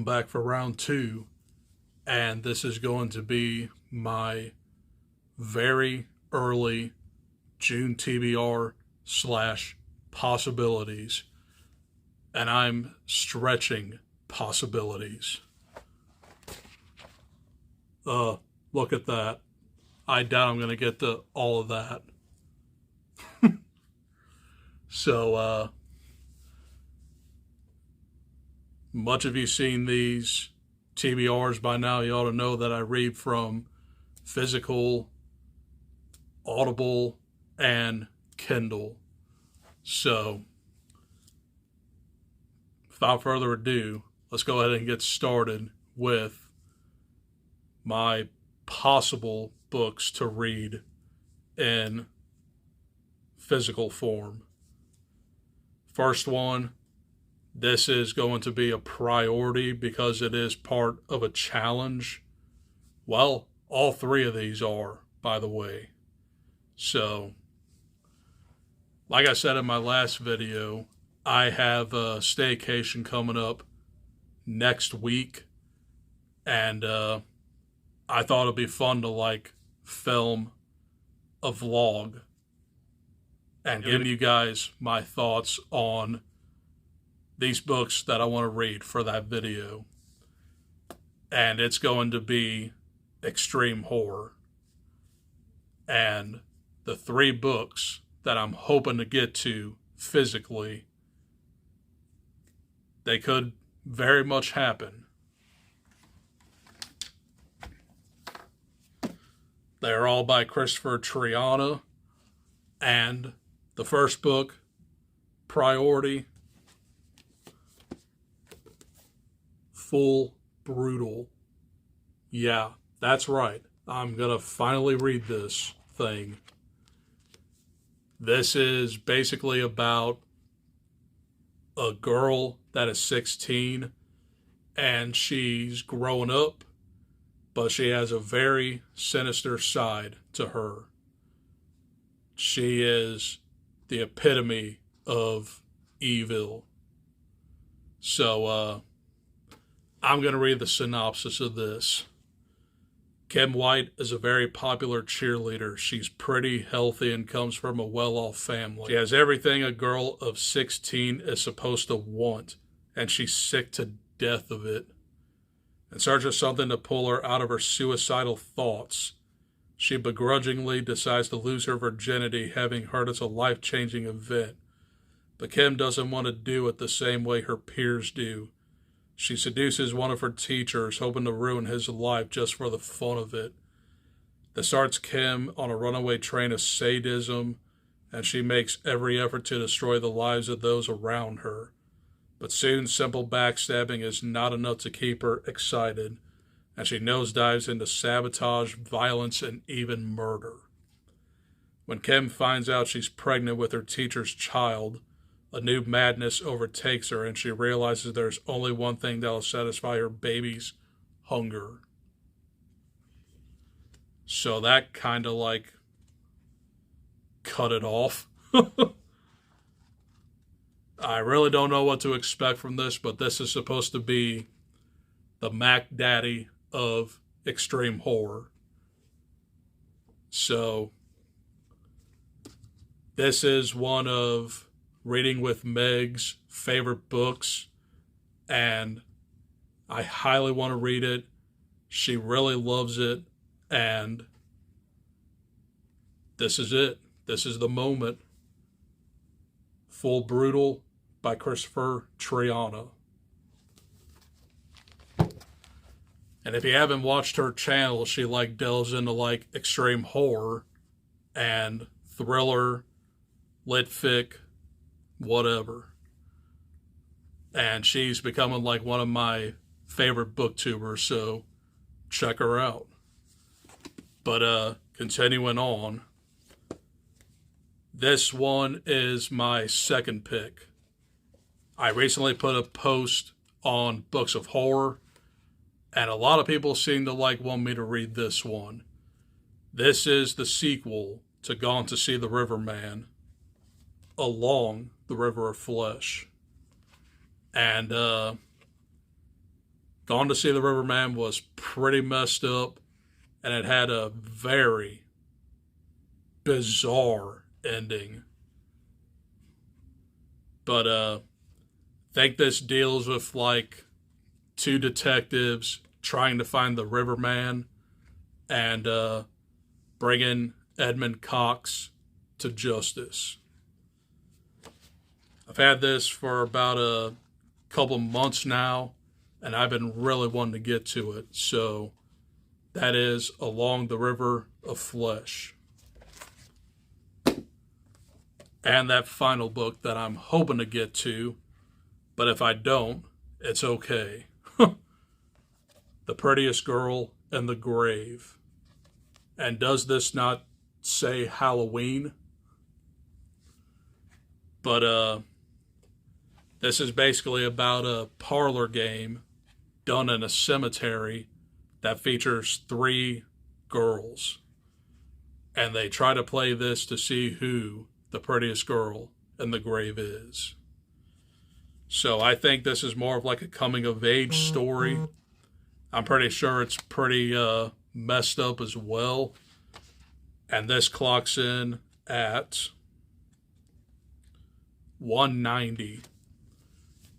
welcome back for round two. And this is going to be my very early June TBR slash possibilities. And I'm stretching possibilities. Look at that. I doubt I'm going to get to all of that. So, much of you seen these TBRs by now. You ought to know that I read from physical, Audible, and Kindle. So, without further ado, let's go ahead and get started with my possible books to read in physical form. First one, this is going to be a priority because it is part of a challenge. Well, all three of these are, by the way. So, like I said in my last video, I have a staycation coming up next week. And I thought it'd be fun to film a vlog and give you guys my thoughts on these books that I want to read for that video. And it's going to be extreme horror. And the three books that I'm hoping to get to physically, they could very much happen. They're all by Christopher Triana. And the first book, Priority, Full Brutal. Yeah, that's right. I'm going to finally read this thing. This is basically about a girl that is 16 and she's growing up, but she has a very sinister side to her. She is the epitome of evil. So, I'm going to read the synopsis of this. Kim White is a very popular cheerleader. She's pretty, healthy, and comes from a well-off family. She has everything a girl of 16 is supposed to want, and she's sick to death of it. In search of something to pull her out of her suicidal thoughts, she begrudgingly decides to lose her virginity, having heard it's a life-changing event. But Kim doesn't want to do it the same way her peers do. She seduces one of her teachers, hoping to ruin his life just for the fun of it. This starts Kim on a runaway train of sadism, and she makes every effort to destroy the lives of those around her. But soon, simple backstabbing is not enough to keep her excited, and she nosedives into sabotage, violence, and even murder. When Kim finds out she's pregnant with her teacher's child, a new madness overtakes her, and she realizes there's only one thing that will satisfy her baby's hunger. So that kind of cut it off. I really don't know what to expect from this, but this is supposed to be the Mac Daddy of extreme horror. So this is one of Reading with Meg's favorite books, and I highly want to read it. She really loves it, and this is it. This is the moment. Full Brutal by Christopher Triana. And if you haven't watched her channel, she delves into extreme horror and thriller, lit fic, whatever. And she's becoming one of my favorite booktubers, so check her out. But continuing on, this one is my second pick. I recently put a post on books of horror, and a lot of people seem to want me to read this one. This is the sequel to Gone to See the Riverman, Along the River of Flesh. And Gone to See the Riverman was pretty messed up, and it had a very bizarre ending. But I think this deals with like two detectives trying to find the Riverman and bringing Edmund Cox to justice. I've had this for about a couple months now, and I've been really wanting to get to it. So that is Along the River of Flesh. And that final book that I'm hoping to get to, but if I don't, it's okay. The Prettiest Girl in the Grave. And does this not say Halloween? But this is basically about a parlor game done in a cemetery that features 3 girls. And they try to play this to see who the prettiest girl in the grave is. So I think this is more of like a coming of age story. I'm pretty sure it's pretty messed up as well. And this clocks in at 190.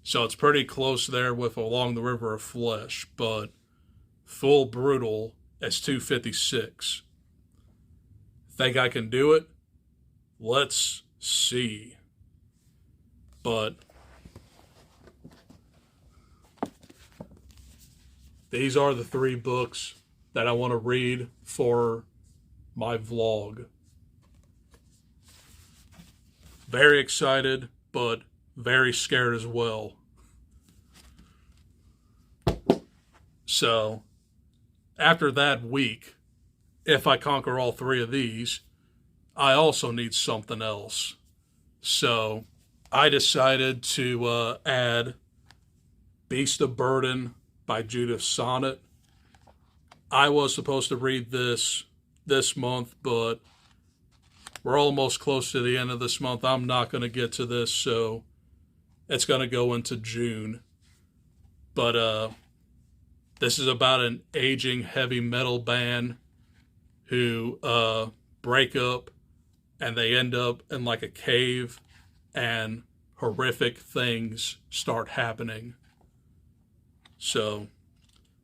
So it's pretty close there with Along the River of Flesh, but Full Brutal is 256. Think I can do it? Let's see. But these are the 3 books that I want to read for my vlog. Very excited, but very scared as well. So, after that week, if I conquer all 3 of these, I also need something else. So, I decided to add Beast of Burden by Judith Sonnet. I was supposed to read this month, but we're almost close to the end of this month. I'm not going to get to this, so it's going to go into June. But this is about an aging heavy metal band who break up and they end up in like a cave and horrific things start happening. So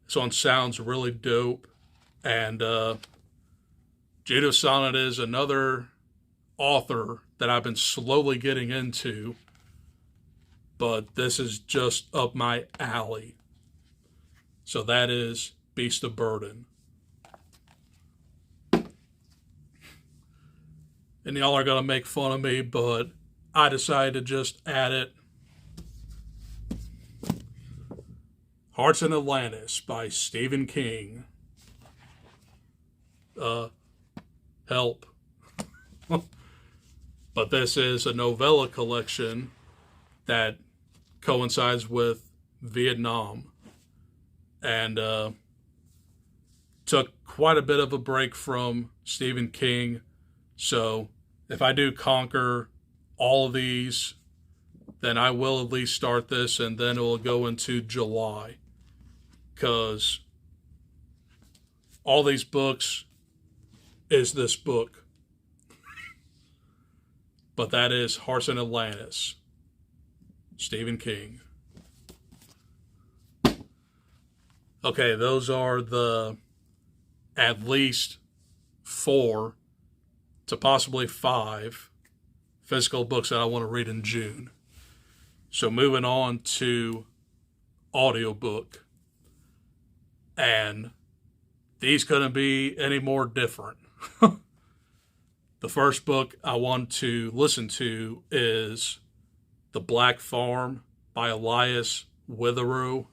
this one sounds really dope. And Judith Sonnet is another author that I've been slowly getting into, but this is just up my alley. So that is Beast of Burden. And y'all are going to make fun of me, but I decided to just add it. Hearts in Atlantis by Stephen King. Help. But this is a novella collection that coincides with Vietnam. And took quite a bit of a break from Stephen King. So if I do conquer all of these, then I will at least start this, and then it will go into July. Because all these books is this book. But that is Hearts in Atlantis, Stephen King. Okay, those are the at least 4 to possibly 5 physical books that I want to read in June. So moving on to audiobook. And these couldn't be any more different. The first book I want to listen to is The Black Farm by Elias Witherow.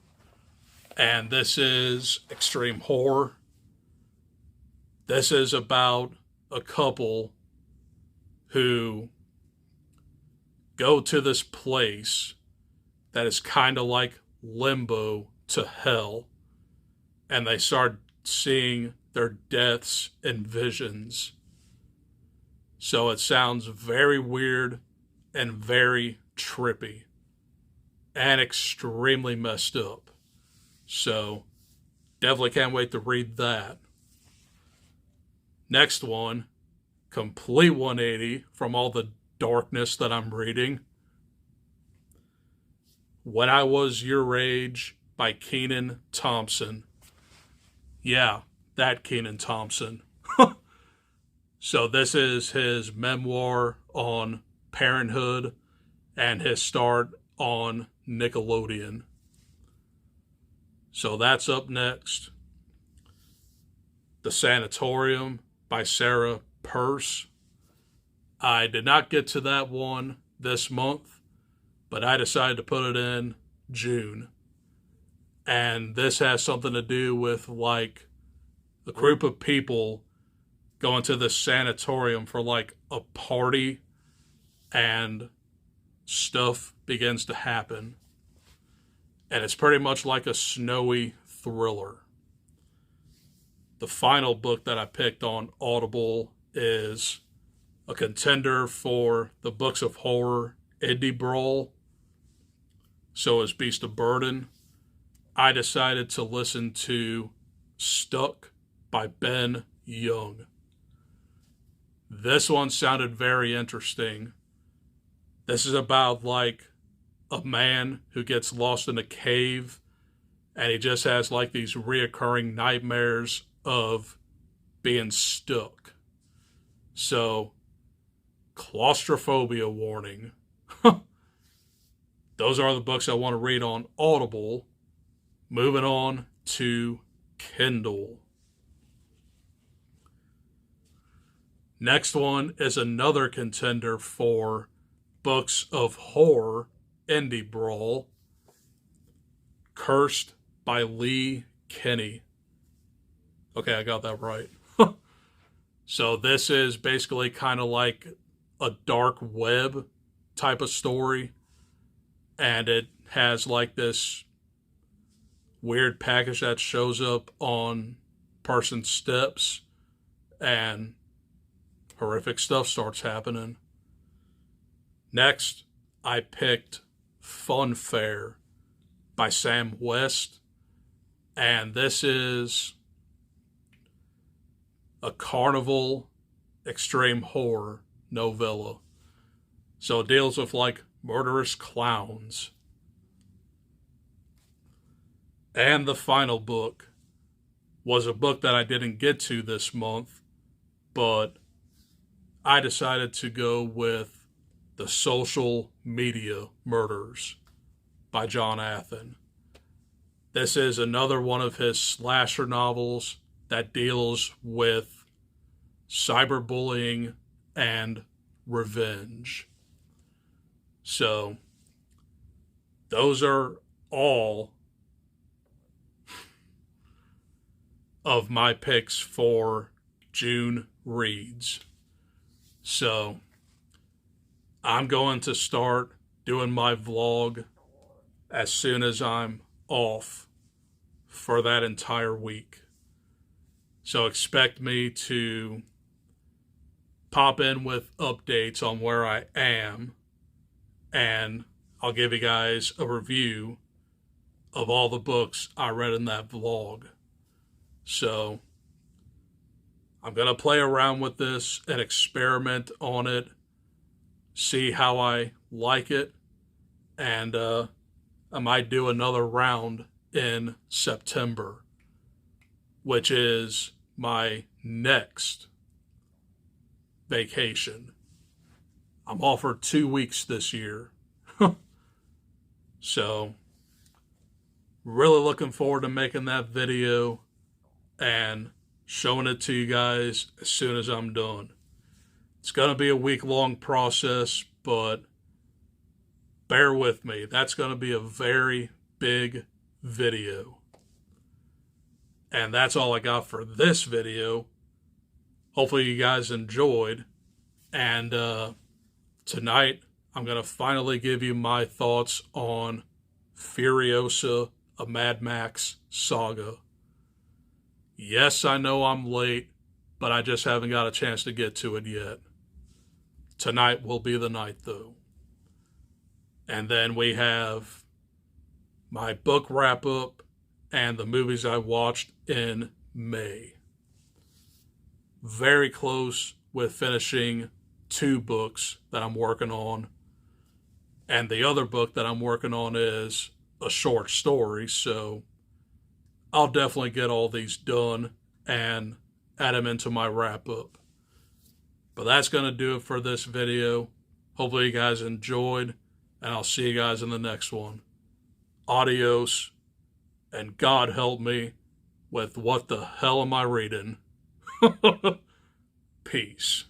And this is extreme horror. This is about a couple who go to this place that is kind of like limbo to hell. And they start seeing their deaths in visions. So it sounds very weird and very trippy and extremely messed up. So definitely can't wait to read that. Next one, complete 180 from all the darkness that I'm reading. When I Was Your Age by Kenan Thompson. Yeah, that Kenan Thompson. So this is his memoir on parenthood and his start on Nickelodeon. So that's up next. The Sanatorium by Sarah Peirce. I did not get to that one this month, but I decided to put it in June. And this has something to do with like a group of people going to the sanatorium for like a party, and stuff begins to happen. And it's pretty much like a snowy thriller. The final book that I picked on Audible is a contender for the Books of Horror Indie Brawl. So is Beast of Burden. I decided to listen to Stuck by Ben Young. This one sounded very interesting. This is about like a man who gets lost in a cave, and he just has like these reoccurring nightmares of being stuck. So, claustrophobia warning. Those are the books I want to read on Audible. Moving on to Kindle. Next one is another contender for Books of Horror Indie Brawl. Cursed by Lee Kenny. Okay, I got that right. So this is basically kind of like a dark web type of story. And it has like this weird package that shows up on person's steps, and horrific stuff starts happening. Next, I picked Funfair by Sam West. And this is a carnival extreme horror novella. So it deals with like murderous clowns. And the final book was a book that I didn't get to this month, but I decided to go with The Social Media Murders by John Athen. This is another one of his slasher novels that deals with cyberbullying and revenge. So, those are all of my picks for June reads. So, I'm going to start doing my vlog as soon as I'm off for that entire week. So expect me to pop in with updates on where I am, and I'll give you guys a review of all the books I read in that vlog. So I'm going to play around with this and experiment on it, see how I like it, and I might do another round in September, which is my next vacation. I'm off for 2 weeks this year. So, really looking forward to making that video and showing it to you guys as soon as I'm done. It's going to be a week-long process, but bear with me. That's going to be a very big video. And that's all I got for this video. Hopefully you guys enjoyed. And tonight, I'm going to finally give you my thoughts on Furiosa, a Mad Max saga. Yes, I know I'm late, but I just haven't got a chance to get to it yet. Tonight will be the night, though. And then we have my book wrap-up and the movies I watched in May. Very close with finishing 2 books that I'm working on. And the other book that I'm working on is a short story, so I'll definitely get all these done and add them into my wrap-up. But that's going to do it for this video. Hopefully you guys enjoyed, and I'll see you guys in the next one. Adios, and God help me with what the hell am I reading? Peace.